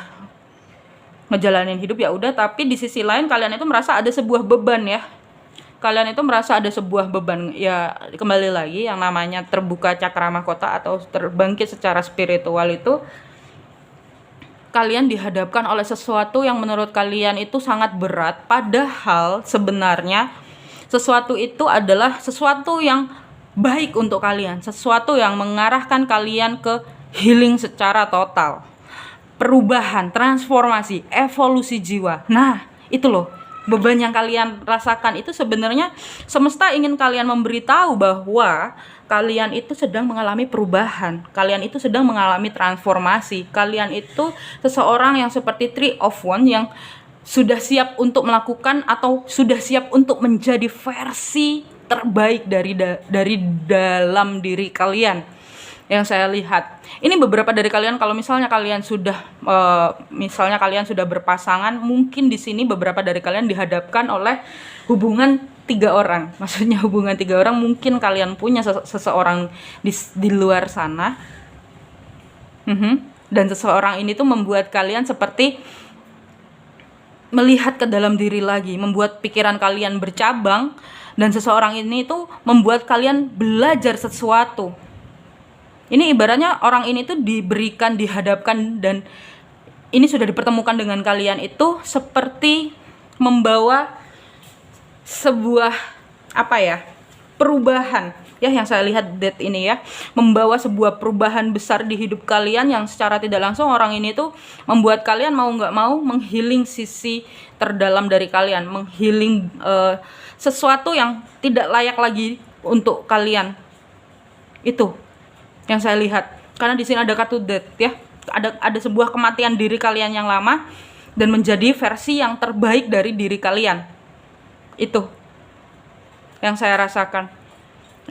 ngejalanin hidup ya udah, tapi di sisi lain kalian itu merasa ada sebuah beban ya. Kalian itu merasa ada sebuah beban ya, kembali lagi yang namanya terbuka cakra mahkota atau terbangkit secara spiritual itu, kalian dihadapkan oleh sesuatu yang menurut kalian itu sangat berat, padahal sebenarnya sesuatu itu adalah sesuatu yang baik untuk kalian, sesuatu yang mengarahkan kalian ke healing secara total, perubahan, transformasi, evolusi jiwa. Nah, itu loh, beban yang kalian rasakan itu sebenarnya semesta ingin kalian memberitahu bahwa kalian itu sedang mengalami perubahan, kalian itu sedang mengalami transformasi, kalian itu seseorang yang seperti 3 of Wands yang sudah siap untuk melakukan atau sudah siap untuk menjadi versi terbaik dari dalam diri kalian. Yang saya lihat ini beberapa dari kalian, kalau misalnya kalian sudah berpasangan, mungkin di sini beberapa dari kalian dihadapkan oleh hubungan 3 orang. Maksudnya hubungan 3 orang, mungkin kalian punya seseorang di luar sana. Dan seseorang ini tuh membuat kalian seperti melihat ke dalam diri lagi, membuat pikiran kalian bercabang, dan seseorang ini tuh membuat kalian belajar sesuatu. Ini ibaratnya orang ini tuh dihadapkan, dan ini sudah dipertemukan dengan kalian itu seperti membawa sebuah perubahan ya, yang saya lihat Death ini ya, membawa sebuah perubahan besar di hidup kalian yang secara tidak langsung orang ini tuh membuat kalian mau nggak mau menghealing sisi terdalam dari kalian, menghealing sesuatu yang tidak layak lagi untuk kalian. Itu yang saya lihat, karena di sini ada kartu Death ya, ada sebuah kematian diri kalian yang lama dan menjadi versi yang terbaik dari diri kalian. Itu yang saya rasakan.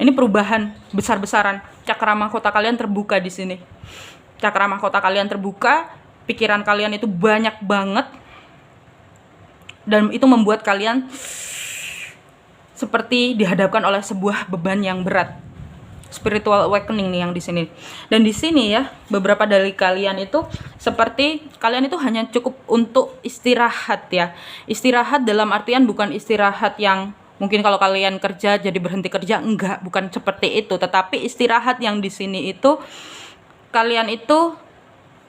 Ini perubahan besar-besaran. Cakra mahkota kalian terbuka di sini. Cakra mahkota kalian terbuka, pikiran kalian itu banyak banget, dan itu membuat kalian seperti dihadapkan oleh sebuah beban yang berat. Spiritual awakening nih yang di sini. Dan di sini ya, beberapa dari kalian itu seperti kalian itu hanya cukup untuk istirahat ya. Istirahat dalam artian bukan istirahat yang mungkin kalau kalian kerja jadi berhenti kerja, enggak, bukan seperti itu. Tetapi istirahat yang di sini itu kalian itu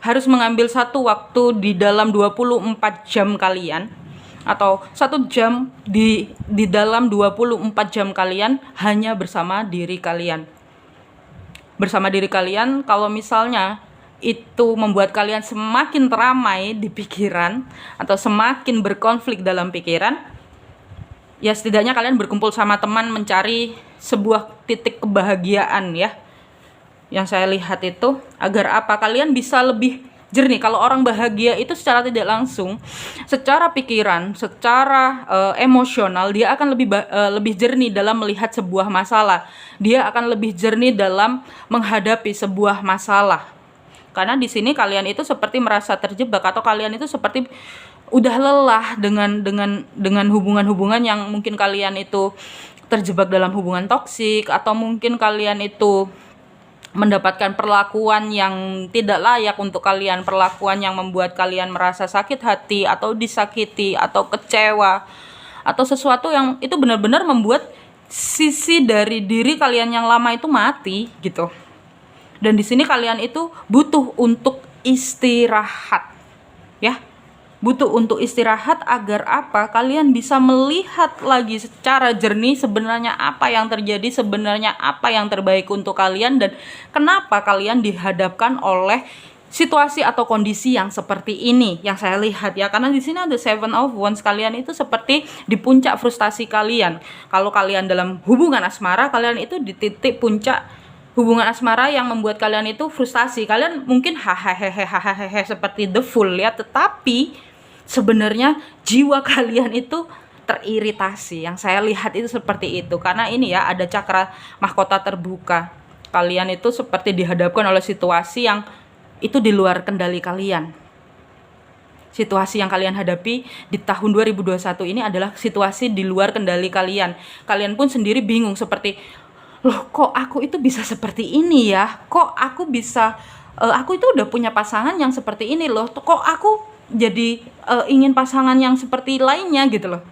harus mengambil satu waktu di dalam 24 jam kalian, atau 1 jam di dalam 24 jam kalian hanya bersama diri kalian. Bersama diri kalian, kalau misalnya itu membuat kalian semakin teramai di pikiran atau semakin berkonflik dalam pikiran, ya setidaknya kalian berkumpul sama teman mencari sebuah titik kebahagiaan ya. Yang saya lihat itu agar apa? Kalian bisa lebih jernih. Kalau orang bahagia itu secara tidak langsung, secara pikiran, secara emosional, dia akan lebih jernih dalam melihat sebuah masalah. Dia akan lebih jernih dalam menghadapi sebuah masalah. Karena di sini kalian itu seperti merasa terjebak, atau kalian itu seperti udah lelah dengan hubungan-hubungan yang mungkin kalian itu terjebak dalam hubungan toksik, atau mungkin kalian itu mendapatkan perlakuan yang tidak layak untuk kalian, perlakuan yang membuat kalian merasa sakit hati atau disakiti atau kecewa, atau sesuatu yang itu benar-benar membuat sisi dari diri kalian yang lama itu mati gitu. Dan di sini kalian itu butuh untuk istirahat ya. Butuh untuk istirahat agar apa? Kalian bisa melihat lagi secara jernih sebenarnya apa yang terjadi, sebenarnya apa yang terbaik untuk kalian, dan kenapa kalian dihadapkan oleh situasi atau kondisi yang seperti ini yang saya lihat ya. Karena di sini ada 7 of Wands, kalian itu seperti di puncak frustasi kalian. Kalau kalian dalam hubungan asmara, kalian itu di titik puncak hubungan asmara yang membuat kalian itu frustasi. Kalian mungkin hahaha seperti the fool ya, tetapi sebenarnya jiwa kalian itu teriritasi. Yang saya lihat itu seperti itu. Karena ini ya, ada cakra mahkota terbuka. Kalian itu seperti dihadapkan oleh situasi yang itu di luar kendali kalian. Situasi yang kalian hadapi di tahun 2021 ini adalah situasi di luar kendali kalian. Kalian pun sendiri bingung seperti, loh kok aku itu bisa seperti ini ya? Kok aku bisa, aku itu udah punya pasangan yang seperti ini loh. Kok aku jadi ingin pasangan yang seperti lainnya gitu loh.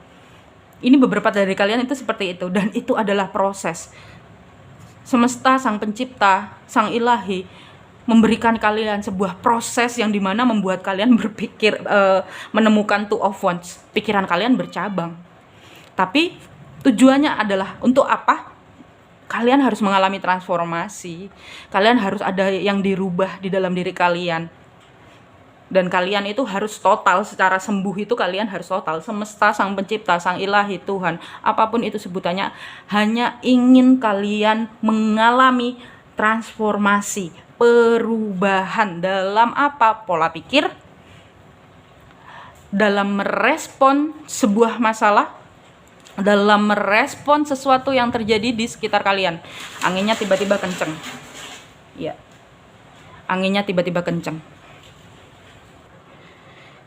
Ini beberapa dari kalian itu seperti itu, dan itu adalah proses. Semesta, sang pencipta, sang ilahi memberikan kalian sebuah proses yang dimana membuat kalian berpikir, menemukan 2 of Wands. Pikiran kalian bercabang, tapi tujuannya adalah untuk apa? Kalian harus mengalami transformasi. Kalian harus ada yang dirubah di dalam diri kalian. Dan kalian itu harus total, secara sembuh itu kalian harus total. Semesta, sang pencipta, sang ilahi, Tuhan, apapun itu sebutannya, hanya ingin kalian mengalami transformasi, perubahan dalam apa? Pola pikir, dalam merespon sebuah masalah, dalam merespon sesuatu yang terjadi di sekitar kalian. Anginnya tiba-tiba kenceng ya, anginnya tiba-tiba kenceng.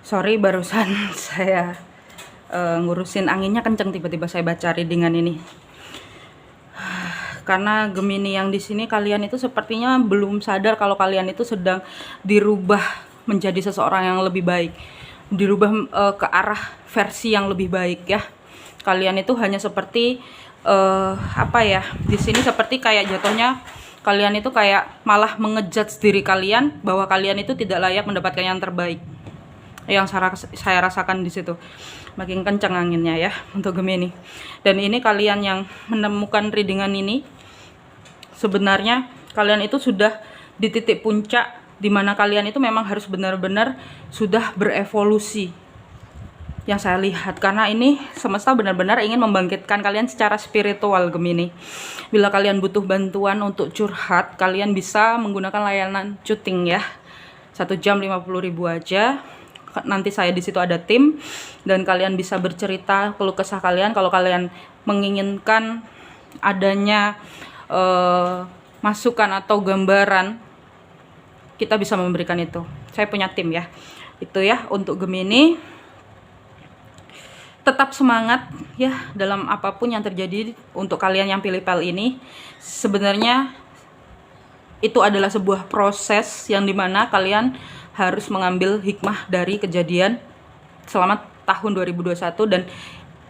Sorry, barusan saya ngurusin anginnya kenceng, tiba-tiba saya baca readingan ini. Karena Gemini yang di sini, kalian itu sepertinya belum sadar kalau kalian itu sedang dirubah menjadi seseorang yang lebih baik, dirubah ke arah versi yang lebih baik ya. Kalian itu hanya seperti apa ya? Di sini seperti kayak jatuhnya kalian itu kayak malah mengejudge diri kalian bahwa kalian itu tidak layak mendapatkan yang terbaik. Yang saya rasakan di situ, makin kencang anginnya ya untuk Gemini. Dan ini kalian yang menemukan readingan ini, sebenarnya kalian itu sudah di titik puncak di mana kalian itu memang harus benar-benar sudah berevolusi. Yang saya lihat, karena ini semesta benar-benar ingin membangkitkan kalian secara spiritual Gemini. Bila kalian butuh bantuan untuk curhat, kalian bisa menggunakan layanan cutting ya. 1 jam 50.000 aja. Nanti saya di situ ada tim, dan kalian bisa bercerita keluh kesah kalian. Kalau kalian menginginkan adanya masukan atau gambaran, kita bisa memberikan itu. Saya punya tim ya. Itu ya untuk Gemini. Tetap semangat ya dalam apapun yang terjadi. Untuk kalian yang pilih pel ini, sebenarnya itu adalah sebuah proses yang dimana kalian harus mengambil hikmah dari kejadian selama tahun 2021, dan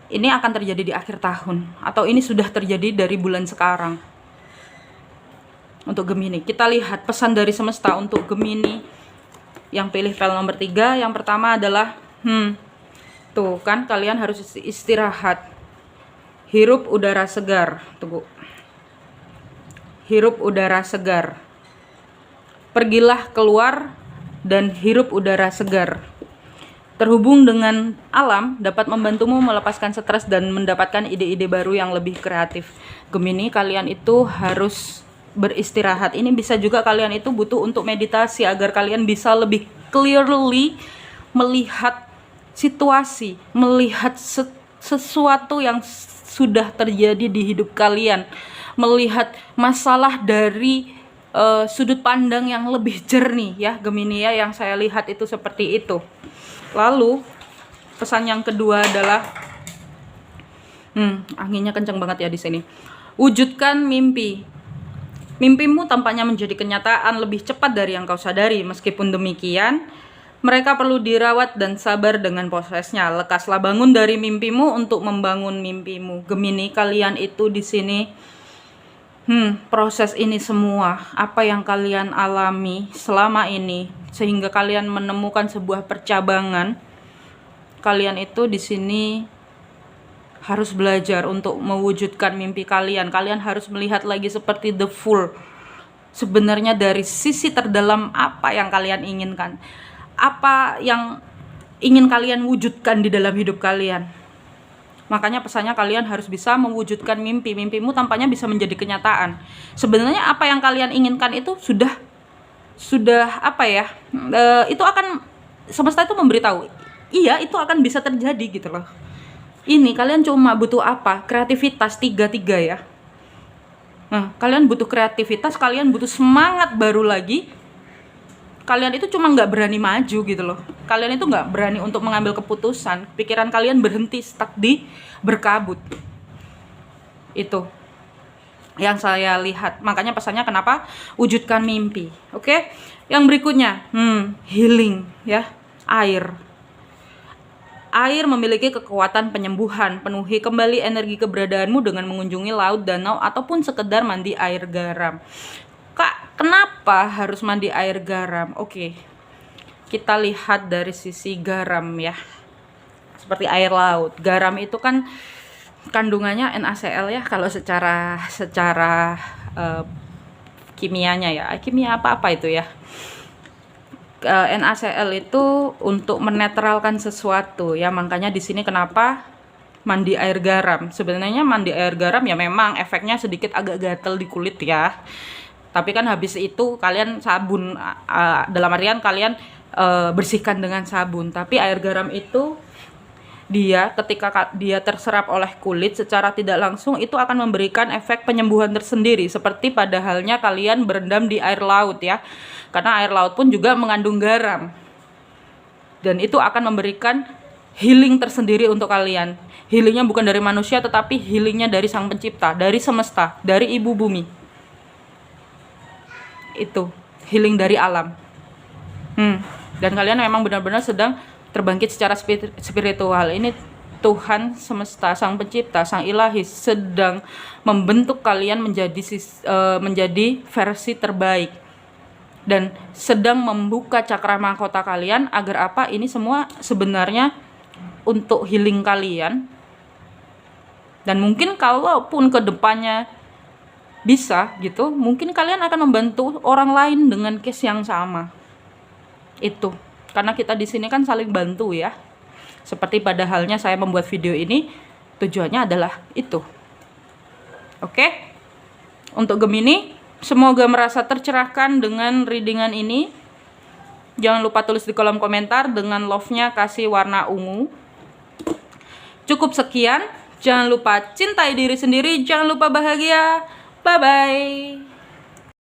ini akan terjadi di akhir tahun, atau ini sudah terjadi dari bulan sekarang. Untuk Gemini, kita lihat pesan dari semesta untuk Gemini yang pilih file nomor 3, yang pertama adalah tuh kan kalian harus istirahat, hirup udara segar. Tunggu, hirup udara segar, pergilah keluar dan hirup udara segar. Terhubung dengan alam dapat membantumu melepaskan stres dan mendapatkan ide-ide baru yang lebih kreatif. Gemini, kalian itu harus beristirahat. Ini bisa juga kalian itu butuh untuk meditasi agar kalian bisa lebih clearly melihat situasi, melihat sesuatu yang sudah terjadi di hidup kalian, melihat masalah dari sudut pandang yang lebih jernih ya Gemini ya, yang saya lihat itu seperti itu. Lalu pesan yang kedua adalah anginnya kencang banget ya di sini. Wujudkan mimpi. Mimpimu tampaknya menjadi kenyataan lebih cepat dari yang kau sadari. Meskipun demikian, mereka perlu dirawat dan sabar dengan prosesnya. Lekaslah bangun dari mimpimu untuk membangun mimpimu. Gemini, kalian itu di sini proses ini semua, apa yang kalian alami selama ini, sehingga kalian menemukan sebuah percabangan. Kalian itu di sini harus belajar untuk mewujudkan mimpi kalian. Kalian harus melihat lagi seperti the full. Sebenarnya dari sisi terdalam apa yang kalian inginkan. Apa yang ingin kalian wujudkan di dalam hidup kalian. Makanya pesannya kalian harus bisa mewujudkan mimpi. Mimpimu tampaknya bisa menjadi kenyataan. Sebenarnya apa yang kalian inginkan itu sudah apa ya? Itu akan semesta itu memberitahu. Iya, itu akan bisa terjadi gitu loh. Ini kalian cuma butuh apa? Kreativitas 3-3 ya. Nah, kalian butuh kreativitas, kalian butuh semangat baru lagi. Kalian itu cuma nggak berani maju gitu loh. Kalian itu nggak berani untuk mengambil keputusan. Pikiran kalian berhenti stuck di berkabut. Itu yang saya lihat. Makanya pesannya kenapa wujudkan mimpi. Oke? Yang berikutnya, healing ya, air. Air memiliki kekuatan penyembuhan. Penuhi kembali energi keberadaanmu dengan mengunjungi laut, danau, ataupun sekedar mandi air garam. Kak, kenapa harus mandi air garam? Oke, kita lihat dari sisi garam ya. Seperti air laut. Garam itu kan kandungannya NaCl ya, kalau secara kimianya ya. Kimia apa itu ya. NaCl itu untuk menetralkan sesuatu ya. Makanya di sini kenapa mandi air garam. Sebenarnya mandi air garam ya memang efeknya sedikit agak gatel di kulit ya. Tapi kan habis itu kalian sabun, dalam artian kalian bersihkan dengan sabun. Tapi air garam itu dia ketika dia terserap oleh kulit secara tidak langsung itu akan memberikan efek penyembuhan tersendiri. Seperti pada halnya kalian berendam di air laut ya. Karena air laut pun juga mengandung garam. Dan itu akan memberikan healing tersendiri untuk kalian. Healingnya bukan dari manusia tetapi healingnya dari Sang Pencipta, dari semesta, dari Ibu Bumi. Itu healing dari alam. Dan kalian memang benar-benar sedang terbangkit secara spiritual. Ini Tuhan semesta, Sang Pencipta, Sang Ilahi sedang membentuk kalian menjadi versi terbaik dan sedang membuka cakra mahkota kalian agar apa? Ini semua sebenarnya untuk healing kalian. Dan mungkin kalaupun kedepannya bisa gitu, mungkin kalian akan membantu orang lain dengan case yang sama. Itu karena kita di sini kan saling bantu ya. Seperti pada halnya saya membuat video ini, tujuannya adalah itu. Oke? Untuk Gemini, semoga merasa tercerahkan dengan readingan ini. Jangan lupa tulis di kolom komentar dengan love-nya kasih warna ungu. Cukup sekian. Jangan lupa cintai diri sendiri, jangan lupa bahagia. Bye-bye.